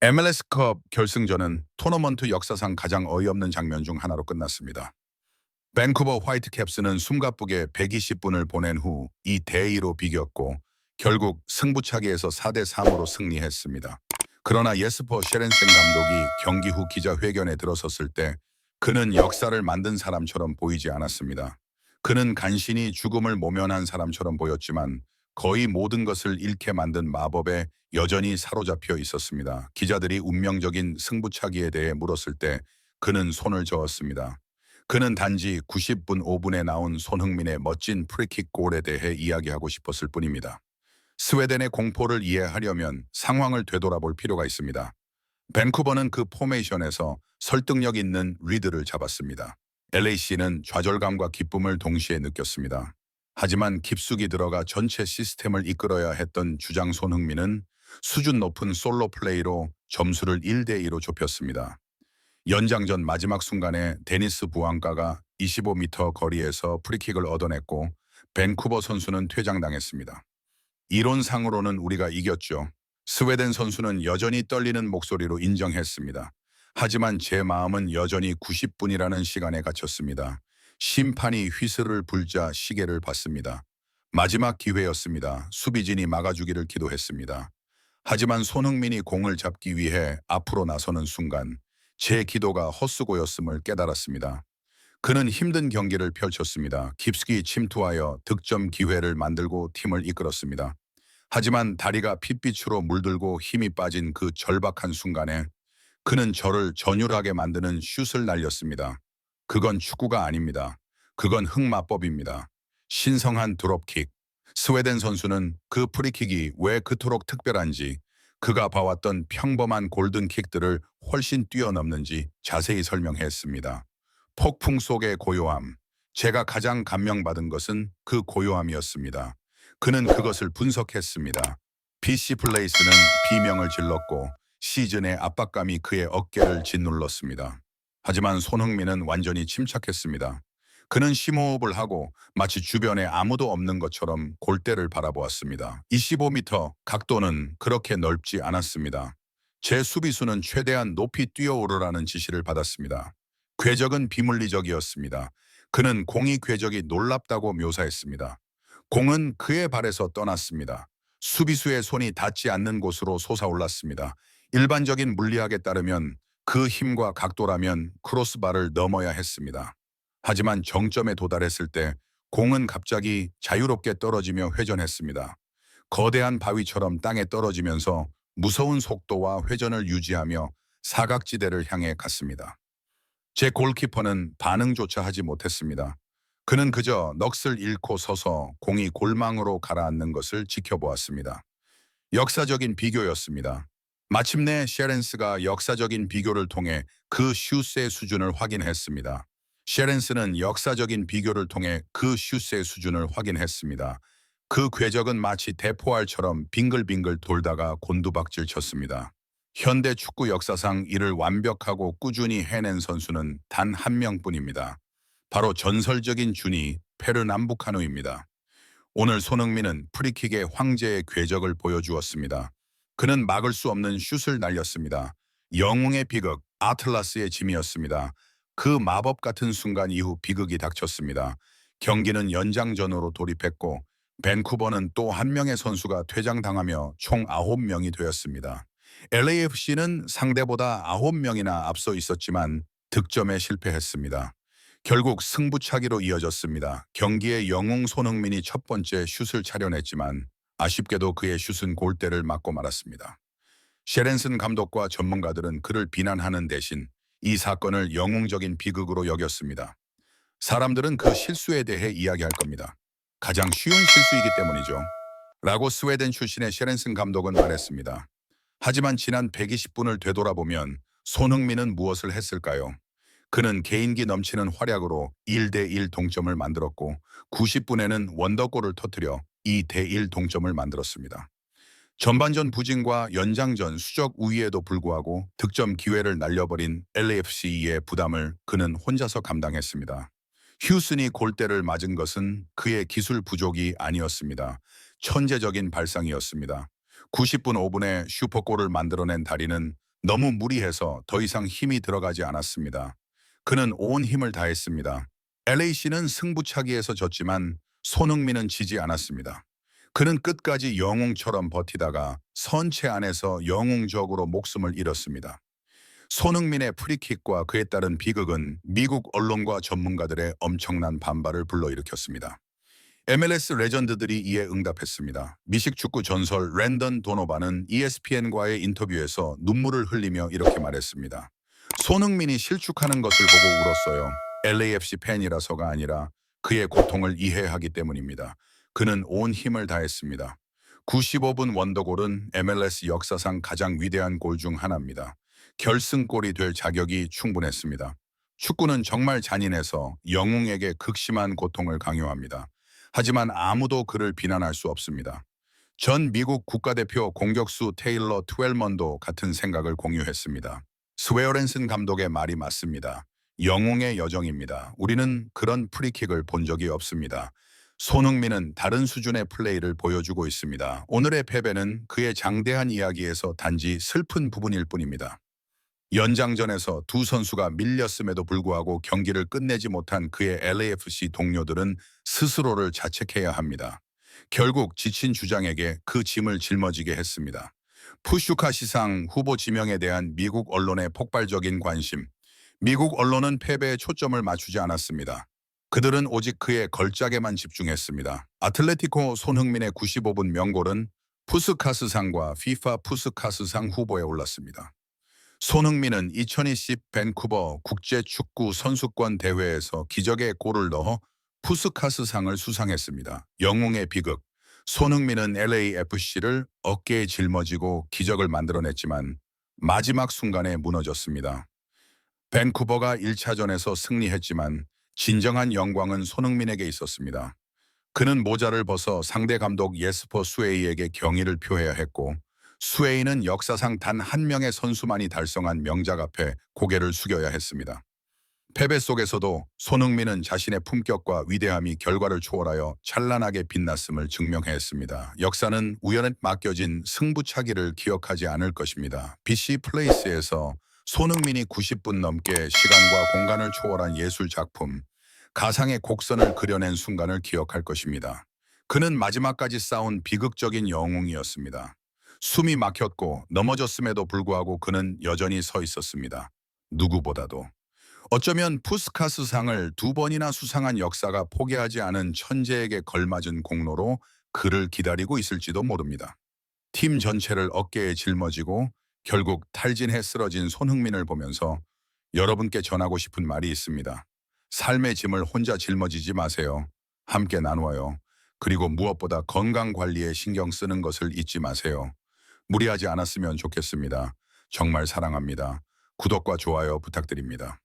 MLS컵 결승전은 토너먼트 역사상 가장 어이없는 장면 중 하나로 끝났습니다. 밴쿠버 화이트캡스는 숨가쁘게 120분을 보낸 후 이 대2로 비겼고 결국 승부차기에서 4대3으로 승리했습니다. 그러나 예스퍼 셰렌센 감독이 경기 후 기자회견에 들어섰을 때 그는 역사를 만든 사람처럼 보이지 않았습니다. 그는 간신히 죽음을 모면한 사람처럼 보였지만 거의 모든 것을 잃게 만든 마법에 여전히 사로잡혀 있었습니다. 기자들이 운명적인 승부차기에 대해 물었을 때 그는 손을 저었습니다. 그는 단지 90분 5분에 나온 손흥민의 멋진 프리킥 골에 대해 이야기하고 싶었을 뿐입니다. 스웨덴의 공포를 이해하려면 상황을 되돌아볼 필요가 있습니다. 밴쿠버는 그 포메이션에서 설득력 있는 리드를 잡았습니다. LAC는 좌절감과 기쁨을 동시에 느꼈습니다. 하지만 깊숙이 들어가 전체 시스템을 이끌어야 했던 주장 손흥민은 수준 높은 솔로 플레이로 점수를 1대2로 좁혔습니다. 연장전 마지막 순간에 데니스 부앙가가 25m 거리에서 프리킥을 얻어냈고 밴쿠버 선수는 퇴장당했습니다. 이론상으로는 우리가 이겼죠. 스웨덴 선수는 여전히 떨리는 목소리로 인정했습니다. 하지만 제 마음은 여전히 90분이라는 시간에 갇혔습니다. 심판이 휘슬을 불자 시계를 봤습니다. 마지막 기회였습니다. 수비진이 막아주기를 기도했습니다. 하지만 손흥민이 공을 잡기 위해 앞으로 나서는 순간 제 기도가 헛수고였음을 깨달았습니다. 그는 힘든 경기를 펼쳤습니다. 깊숙이 침투하여 득점 기회를 만들고 팀을 이끌었습니다. 하지만 다리가 핏빛으로 물들고 힘이 빠진 그 절박한 순간에 그는 저를 전율하게 만드는 슛을 날렸습니다. 그건 축구가 아닙니다. 그건 흑마법입니다. 신성한 드롭킥. 스웨덴 선수는 그 프리킥이 왜 그토록 특별한지, 그가 봐왔던 평범한 골든킥들을 훨씬 뛰어넘는지 자세히 설명했습니다. 폭풍 속의 고요함. 제가 가장 감명받은 것은 그 고요함이었습니다. 그는 그것을 분석했습니다. BC 플레이스는 비명을 질렀고 시즌의 압박감이 그의 어깨를 짓눌렀습니다. 하지만 손흥민은 완전히 침착했습니다. 그는 심호흡을 하고 마치 주변에 아무도 없는 것처럼 골대를 바라보았습니다. 25m 각도는 그렇게 넓지 않았습니다. 제 수비수는 최대한 높이 뛰어오르라는 지시를 받았습니다. 궤적은 비물리적이었습니다. 그는 공이 궤적이 놀랍다고 묘사했습니다. 공은 그의 발에서 떠났습니다. 수비수의 손이 닿지 않는 곳으로 솟아올랐습니다. 일반적인 물리학에 따르면 그 힘과 각도라면 크로스바를 넘어야 했습니다. 하지만 정점에 도달했을 때 공은 갑자기 자유롭게 떨어지며 회전했습니다. 거대한 바위처럼 땅에 떨어지면서 무서운 속도와 회전을 유지하며 사각지대를 향해 갔습니다. 제 골키퍼는 반응조차 하지 못했습니다. 그는 그저 넋을 잃고 서서 공이 골망으로 가라앉는 것을 지켜보았습니다. 역사적인 비교였습니다. 마침내 셰렌스가 역사적인 비교를 통해 그 슛의 수준을 확인했습니다. 셰렌스는 역사적인 비교를 통해 그 슛의 수준을 확인했습니다. 그 궤적은 마치 대포알처럼 빙글빙글 돌다가 곤두박질 쳤습니다. 현대 축구 역사상 이를 완벽하고 꾸준히 해낸 선수는 단 한 명뿐입니다. 바로 전설적인 준이 페르남부카누입니다. 오늘 손흥민은 프리킥의 황제의 궤적을 보여주었습니다. 그는 막을 수 없는 슛을 날렸습니다. 영웅의 비극, 아틀라스의 짐이었습니다. 그 마법 같은 순간 이후 비극이 닥쳤습니다. 경기는 연장전으로 돌입했고 밴쿠버는 또 한 명의 선수가 퇴장당하며 총 9명이 되었습니다. LAFC는 상대보다 9명이나 앞서 있었지만 득점에 실패했습니다. 결국 승부차기로 이어졌습니다. 경기의 영웅 손흥민이 첫 번째 슛을 차려냈지만 아쉽게도 그의 슛은 골대를 맞고 말았습니다. 셰렌슨 감독과 전문가들은 그를 비난하는 대신 이 사건을 영웅적인 비극으로 여겼습니다. 사람들은 그 실수에 대해 이야기할 겁니다. 가장 쉬운 실수이기 때문이죠. 라고 스웨덴 출신의 셰렌슨 감독은 말했습니다. 하지만 지난 120분을 되돌아보면 손흥민은 무엇을 했을까요? 그는 개인기 넘치는 활약으로 1대1 동점을 만들었고 90분에는 원더골을 터뜨려 2대1 동점을 만들었습니다. 전반전 부진과 연장전 수적 우위에도 불구하고 득점 기회를 날려버린 LAFC의 부담을 그는 혼자서 감당했습니다. 휴슨이 골대를 맞은 것은 그의 기술 부족이 아니었습니다. 천재적인 발상이었습니다. 90분 5분에 슈퍼골을 만들어낸 다리는 너무 무리해서 더 이상 힘이 들어가지 않았습니다. 그는 온 힘을 다했습니다. LAC는 승부차기에서 졌지만 손흥민은 지지 않았습니다. 그는 끝까지 영웅처럼 버티다가 선체 안에서 영웅적으로 목숨을 잃었습니다. 손흥민의 프리킥과 그에 따른 비극은 미국 언론과 전문가들의 엄청난 반발을 불러일으켰습니다. MLS 레전드들이 이에 응답했습니다. 미식 축구 전설 랜던 도노반은 ESPN과의 인터뷰에서 눈물을 흘리며 이렇게 말했습니다. 손흥민이 실축하는 것을 보고 울었어요. LAFC 팬이라서가 아니라 그의 고통을 이해하기 때문입니다. 그는 온 힘을 다했습니다. 95분 원더골은 MLS 역사상 가장 위대한 골 중 하나입니다. 결승골이 될 자격이 충분했습니다. 축구는 정말 잔인해서 영웅에게 극심한 고통을 강요합니다. 하지만 아무도 그를 비난할 수 없습니다. 전 미국 국가대표 공격수 테일러 트웰먼도 같은 생각을 공유했습니다. 스웨어렌슨 감독의 말이 맞습니다. 영웅의 여정입니다. 우리는 그런 프리킥을 본 적이 없습니다. 손흥민은 다른 수준의 플레이를 보여주고 있습니다. 오늘의 패배는 그의 장대한 이야기에서 단지 슬픈 부분일 뿐입니다. 연장전에서 두 선수가 밀렸음에도 불구하고 경기를 끝내지 못한 그의 LAFC 동료들은 스스로를 자책해야 합니다. 결국 지친 주장에게 그 짐을 짊어지게 했습니다. 푸슈카 시상 후보 지명에 대한 미국 언론의 폭발적인 관심. 미국 언론은 패배에 초점을 맞추지 않았습니다. 그들은 오직 그의 걸작에만 집중했습니다. 아틀레티코 손흥민의 95분 명골은 푸스카스상과 FIFA 푸스카스상 후보에 올랐습니다. 손흥민은 2020 밴쿠버 국제축구 선수권 대회에서 기적의 골을 넣어 푸스카스상을 수상했습니다. 영웅의 비극. 손흥민은 LAFC를 어깨에 짊어지고 기적을 만들어냈지만 마지막 순간에 무너졌습니다. 밴쿠버가 1차전에서 승리했지만 진정한 영광은 손흥민에게 있었습니다. 그는 모자를 벗어 상대 감독 예스퍼 수웨이에게 경의를 표해야 했고 수웨이는 역사상 단 한 명의 선수만이 달성한 명작 앞에 고개를 숙여야 했습니다. 패배 속에서도 손흥민은 자신의 품격과 위대함이 결과를 초월하여 찬란하게 빛났음을 증명했습니다. 역사는 우연에 맡겨진 승부차기를 기억하지 않을 것입니다. BC 플레이스에서 손흥민이 90분 넘게 시간과 공간을 초월한 예술 작품, 가상의 곡선을 그려낸 순간을 기억할 것입니다. 그는 마지막까지 싸운 비극적인 영웅이었습니다. 숨이 막혔고 넘어졌음에도 불구하고 그는 여전히 서 있었습니다. 누구보다도. 어쩌면 푸스카스상을 2번이나 수상한 역사가 포기하지 않은 천재에게 걸맞은 공로로 그를 기다리고 있을지도 모릅니다. 팀 전체를 어깨에 짊어지고 결국 탈진해 쓰러진 손흥민을 보면서 여러분께 전하고 싶은 말이 있습니다. 삶의 짐을 혼자 짊어지지 마세요. 함께 나누어요. 그리고 무엇보다 건강 관리에 신경 쓰는 것을 잊지 마세요. 무리하지 않았으면 좋겠습니다. 정말 사랑합니다. 구독과 좋아요 부탁드립니다.